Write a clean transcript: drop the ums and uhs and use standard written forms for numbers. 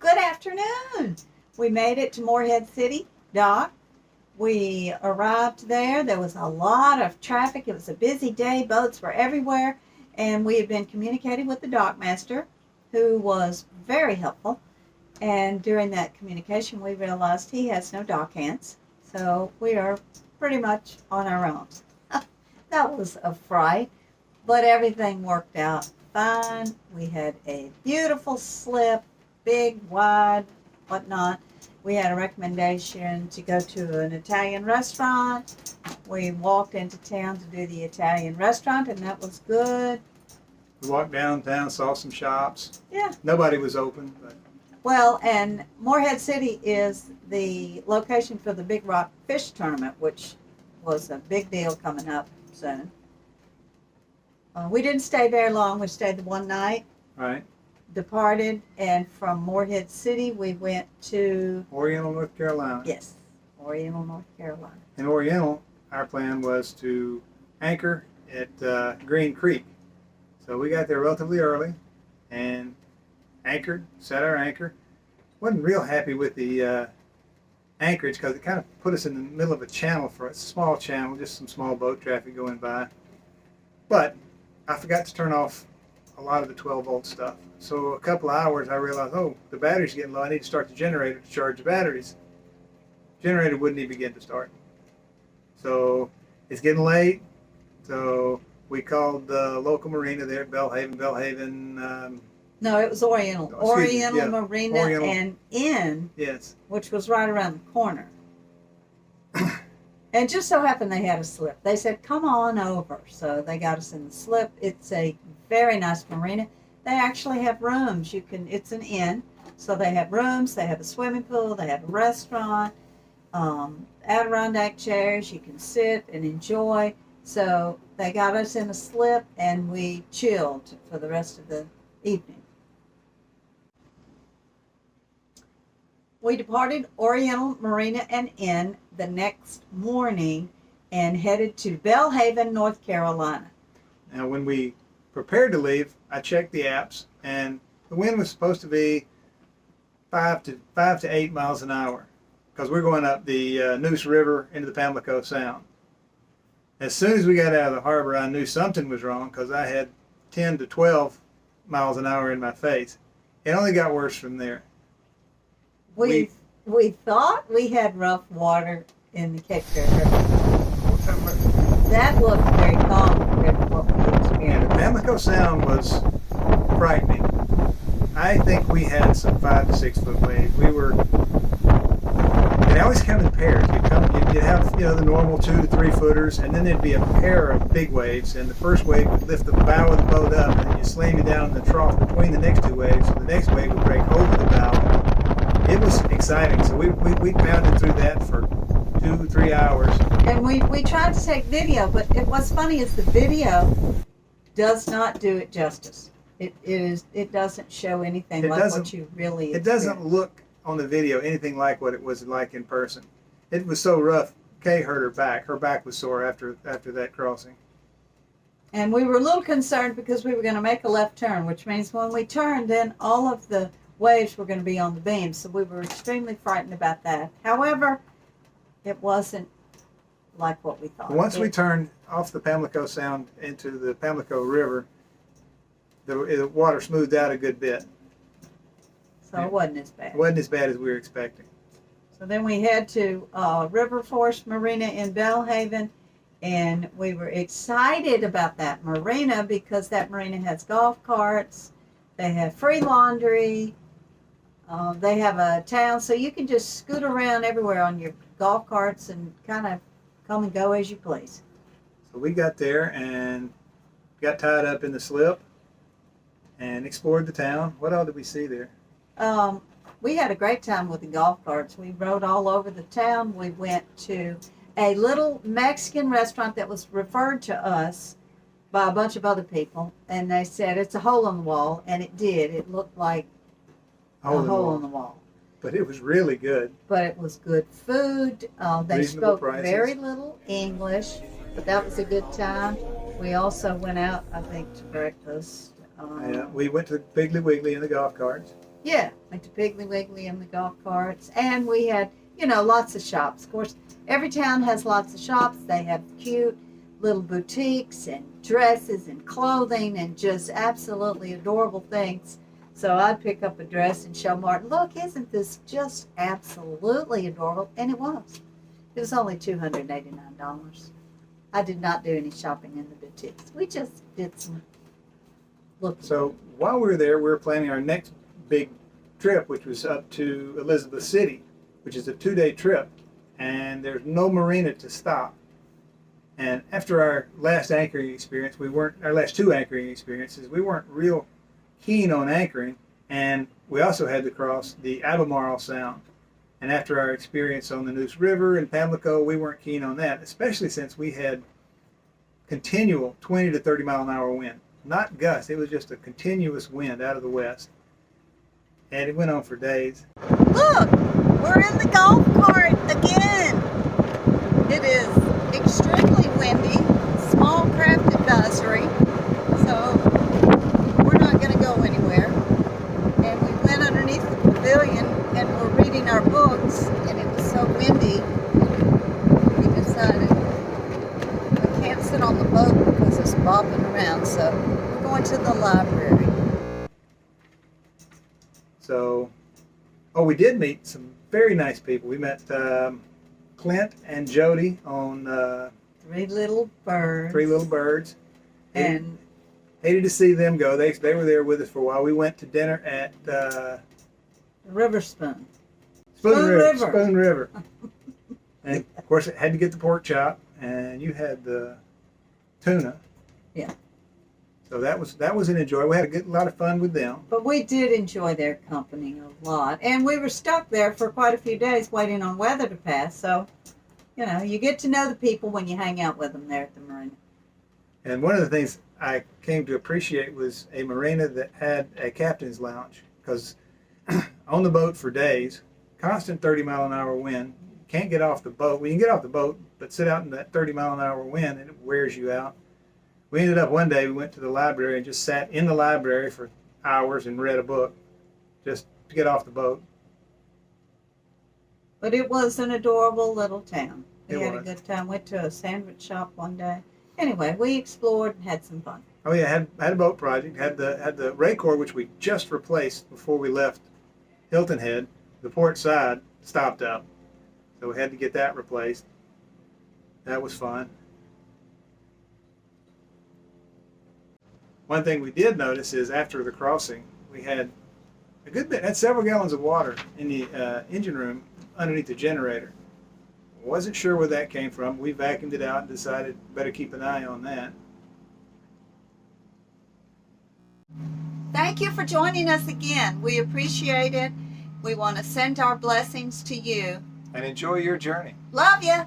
Good afternoon. We made it to Morehead City Dock. We arrived there. There was a lot of traffic. It was a busy day. Boats were everywhere. And we had been communicating with the dockmaster, who was very helpful. And during that communication, we realized he has no dock hands. So we are pretty much on our own. That was a fright, but everything worked out fine. We had a beautiful slip, big, wide, whatnot. We had a recommendation to go to an Italian restaurant. We walked into town to do the Italian restaurant, and that was good. We walked downtown, saw some shops. Yeah. Nobody was open. But... Well, and Morehead City is the location for the Big Rock Fish Tournament, which was a big deal coming up soon. We didn't stay very long. We stayed the one night. Right. Departed, and from Morehead City we went to Oriental, North Carolina. Yes, Oriental, North Carolina. In Oriental, our plan was to anchor at Green Creek. So we got there relatively early and anchored, set our anchor. Wasn't real happy with the anchorage because it kind of put us in the middle of a channel, for a small channel, just some small boat traffic going by. But I forgot to turn off a lot of the 12-volt stuff. So a couple of hours I realized, oh, the battery's getting low. I need to start the generator to charge the batteries. Generator wouldn't even begin to start. So it's getting late. So we called the local marina there at Belhaven. No, it was Oriental. Oriental Marina Oriental. and Inn, Yes. which was right around the corner. And just so happened they had a slip. They said, come on over. So they got us in the slip. It's a very nice marina. They actually have rooms. It's an inn. So they have rooms, they have a swimming pool, they have a restaurant, Adirondack chairs. You can sit and enjoy. So they got us in a slip and we chilled for the rest of the evening. We departed Oriental Marina and Inn the next morning and headed to Belhaven, North Carolina. Now when we prepared to leave, I checked the apps and the wind was supposed to be 5 to 8 miles an hour because we're going up the Neuse River into the Pamlico Sound. As soon as we got out of the harbor, I knew something was wrong because I had 10 to 12 miles an hour in my face. It only got worse from there. We thought we had rough water in the Cape Fear River. That looked very calm compared to what we experienced. Yeah, the Pamlico Sound was frightening. I think we had some 5 to 6 foot waves. They always come in pairs. You'd have the normal 2 to 3 footers, and then there'd be a pair of big waves, and the first wave would lift the bow of the boat up, and then you slam you down in the trough between the next 2 waves, and the next wave would break over the bow. It was exciting, so we pounded through that for 2 or 3 hours. And we tried to take video, but what's funny is the video does not do it justice. It doesn't show anything like what you really It doesn't look on the video anything like what it was like in person. It was so rough. Kay hurt her back. Her back was sore after that crossing. And we were a little concerned because we were going to make a left turn, which means when we turned, then all of the waves were going to be on the beam. So we were extremely frightened about that. However, it wasn't like what we thought. Once we turned off the Pamlico Sound into the Pamlico River, the water smoothed out a good bit. So it wasn't as bad. It wasn't as bad as we were expecting. So then we head to River Force Marina in Belhaven, and we were excited about that marina because that marina has golf carts, they have free laundry, they have a town, so you can just scoot around everywhere on your golf carts and kind of come and go as you please. So we got there and got tied up in the slip and explored the town. What all did we see there? We had a great time with the golf carts. We rode all over the town. We went to a little Mexican restaurant that was referred to us by a bunch of other people, and they said it's a hole in the wall, and it did. It looked like a hole in the wall. But it was really good. But it was good food. They Reasonable spoke prices. very little English, but that was a good time. We also went out, I think, to breakfast. We went to Piggly Wiggly in the golf carts. Yeah, went to Piggly Wiggly in the golf carts. And we had, you know, lots of shops. Of course, every town has lots of shops. They have cute little boutiques and dresses and clothing and just absolutely adorable things. So I'd pick up a dress and show Martin, look, isn't this just absolutely adorable? And it was. It was only $289. I did not do any shopping in the boutiques. We just did some looking. So while we were there, we were planning our next big trip, which was up to Elizabeth City, which is a 2-day trip, and there's no marina to stop. And after our last anchoring experience, our last 2 anchoring experiences, we weren't real keen on anchoring, and we also had to cross the Pamlico Sound. And after our experience on the Neuse River and Pamlico, we weren't keen on that, especially since we had continual 20 to 30 mile an hour wind. Not gusts, it was just a continuous wind out of the west. And it went on for days. Look, we're in the golf cart again. It is extremely windy, small craft advisory, so we're not going to go anywhere. And we went underneath the pavilion and we're reading our books, and it was so windy, we decided we can't sit on the boat because it's bobbing around, so we're going to the library. So, we did meet some very nice people. We met Clint and Jody on Three Little Birds. Three Little Birds. And hated to see them go. They were there with us for a while. We went to dinner at River Spoon. Spoon River. And of course, I had to get the pork chop, and you had the tuna. Yeah. So that was an enjoy. We had a lot of fun with them. But we did enjoy their company a lot, and we were stuck there for quite a few days waiting on weather to pass. So, you know, you get to know the people when you hang out with them there at the marina. And one of the things I came to appreciate was a marina that had a captain's lounge, because on the boat for days, constant 30 mile an hour wind, can't get off the boat. Well, you can get off the boat, but sit out in that 30 mile an hour wind and it wears you out. We ended up one day, we went to the library and just sat in the library for hours and read a book just to get off the boat. But it was an adorable little town. We had a was. good time. Went to a sandwich shop one day. Anyway, we explored and had some fun. Oh yeah, had a boat project, had the Raycor, which we just replaced before we left Hilton Head. The port side stopped up, so we had to get that replaced. That was fun. One thing we did notice is after the crossing, we had a good bit, had several gallons of water in the engine room underneath the generator. Wasn't sure where that came from. We vacuumed it out and decided better keep an eye on that. Thank you for joining us again. We appreciate it. We want to send our blessings to you. And enjoy your journey. Love you.